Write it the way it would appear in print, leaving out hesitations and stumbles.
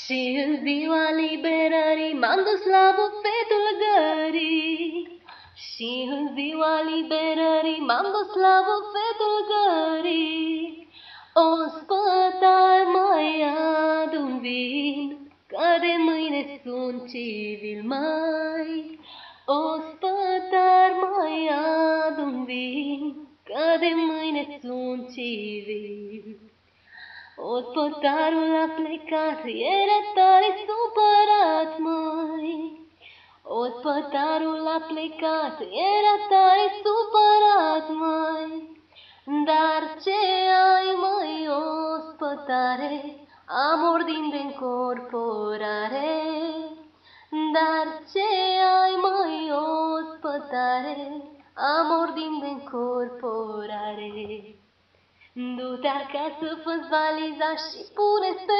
Și în ziua liberării m-am dus la bufetul gării. Și în ziua liberării m-am dus la bufetul gării. Ospătar, mai adu-mi vin, că de mâine sunt civil, mai. Ospătar, mai adu-mi vin, că de mâine sunt civil. Ospătarul a plecat, era tare supărat, măi. Ospătarul a plecat, era tare supărat, măi. Dar ce ai, măi, ospătare, amor din de-ncorporare? Dar ce ai, măi, ospătare, amor din de-ncorporare? Du-te acasă, fă-ți valiza și pune-ți pe